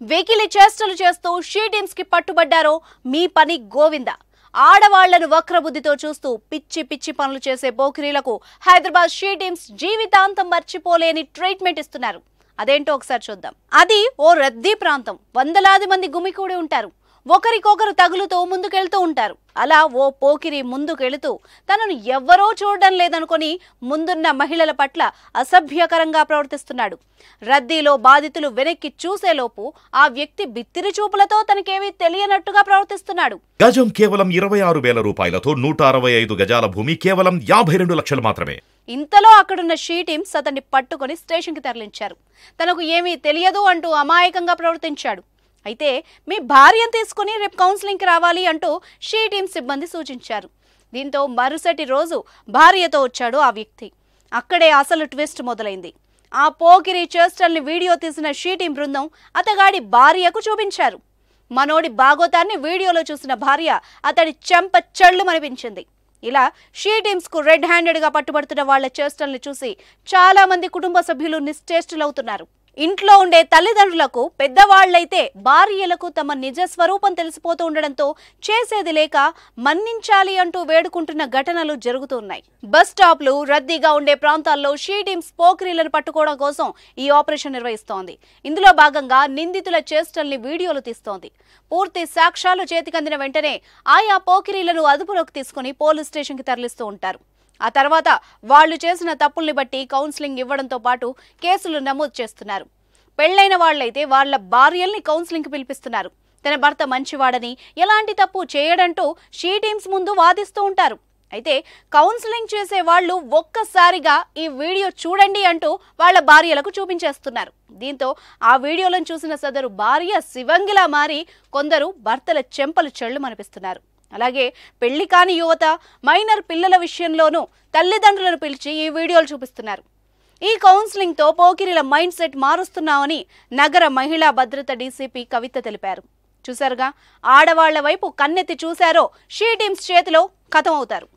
వెకిలి చేష్టలు చేస్తూ షీ టీమ్స్ కి పట్టుబడ్డారో మీ పని గోవింద. ఆడవాళ్లను వక్రబుద్ధితో చూస్తూ పిచ్చి పిచ్చి పనులు చేసే పోకిరీలకు హైదరాబాద్ షీ టీమ్స్ జీవితాంతం మర్చిపోలేని ట్రీట్మెంట్ ఇస్తున్నారు. అదేంటో ఒకసారి చూద్దాం. అది ఓ రద్దీ ప్రాంతం. వందలాది మంది గుమికూడి ఉంటారు. ఒకరికొకరు తగులుతూ ముందుకెళ్తూ ఉంటారు. అలా ఓ పోకిరి ముందుకెళుతూ తనను ఎవ్వరో చూడడం లేదనుకొని ముందున్న మహిళల పట్ల అసభ్యకరంగా ప్రవర్తిస్తున్నాడు. రద్దీలో బాధితులు వెనక్కి చూసేలోపు ఆ వ్యక్తి బిత్తిరి చూపులతో తనకేమీ తెలియనట్టుగా ప్రవర్తిస్తున్నాడు. గజం కేవలం 26,000 రూపాయలతో 165 గజాల భూమి కేవలం 52 లక్షలు మాత్రమే. ఇంతలో అక్కడున్న షీ టీమ్స్ అతన్ని పట్టుకొని స్టేషన్కి తరలించారు. తనకు ఏమీ తెలియదు అంటూ అమాయకంగా ప్రవర్తించాడు. అయితే మీ భార్యను తీసుకుని రేపు కౌన్సిలింగ్కి రావాలి అంటూ షీ టీమ్ సిబ్బంది సూచించారు. దీంతో మరుసటి రోజు భార్యతో వచ్చాడు ఆ వ్యక్తి. అక్కడే అసలు ట్విస్ట్ మొదలైంది. ఆ పోకిరి చేష్టల్ని వీడియో తీసిన షీ టీమ్ బృందం అతగాడి భార్యకు చూపించారు. మనోడి బాగోతాన్ని వీడియోలో చూసిన భార్య అతడి చెంప చెళ్ళు మనిపించింది. ఇలా షీ టీమ్స్ కు రెడ్ హ్యాండెడ్ గా పట్టుబడుతున్న వాళ్ల చేష్టల్ని చూసి చాలా మంది కుటుంబ సభ్యులు నిశ్చేష్టులవుతున్నారు. ఇంట్లో ఉండే తల్లిదండ్రులకు పెద్దవాళ్లైతే భార్యలకు తమ నిజ స్వరూపం తెలిసిపోతూ ఉండడంతో చేసేది లేక మన్నించాలి అంటూ వేడుకుంటున్న ఘటనలు జరుగుతున్నాయి. బస్ స్టాప్లు, రద్దీగా ఉండే ప్రాంతాల్లో షీ టీమ్స్ పోకిరీలను పట్టుకోవడం కోసం ఈ ఆపరేషన్ నిర్వహిస్తోంది. ఇందులో భాగంగా నిందితుల చేష్టల్ని వీడియోలు తీస్తోంది. పూర్తి సాక్ష్యాలు చేతికందిన వెంటనే ఆయా పోకిరీలను అదుపులోకి తీసుకుని పోలీస్ స్టేషన్కి తరలిస్తూ ఉంటారు. ఆ తర్వాత వాళ్లు చేసిన తప్పుల్ని బట్టి కౌన్సిలింగ్ ఇవ్వడంతో పాటు కేసులు నమోదు చేస్తున్నారు. పెళ్లైన వాళ్లైతే వాళ్ల భార్యల్ని కౌన్సిలింగ్కి పిలిపిస్తున్నారు. తన భర్త మంచివాడని, ఎలాంటి తప్పు చేయడంటూ షీ టీమ్స్ ముందు వాదిస్తూ ఉంటారు. అయితే కౌన్సిలింగ్ చేసే వాళ్లు ఒక్కసారిగా ఈ వీడియో చూడండి అంటూ వాళ్ల భార్యలకు చూపించేస్తున్నారు. దీంతో ఆ వీడియోలను చూసిన సదరు భార్య శివంగిలా మారి కొందరు భర్తల చెంపలు చెళ్ళు మనిపిస్తున్నారు. అలాగే పెళ్లి కాని యువత, మైనర్ పిల్లల విషయంలోనూ తల్లిదండ్రులను పిలిచి ఈ వీడియోలు చూపిస్తున్నారు. ఈ కౌన్సిలింగ్తో పోకిరీల మైండ్ సెట్ మారుస్తున్నామని నగర మహిళా భద్రత డీసీపీ కవిత తెలిపారు. చూశారుగా, ఆడవాళ్ల వైపు కన్నెత్తి చూశారో షీ టీమ్స్ చేతిలో ఖతం అవుతారు.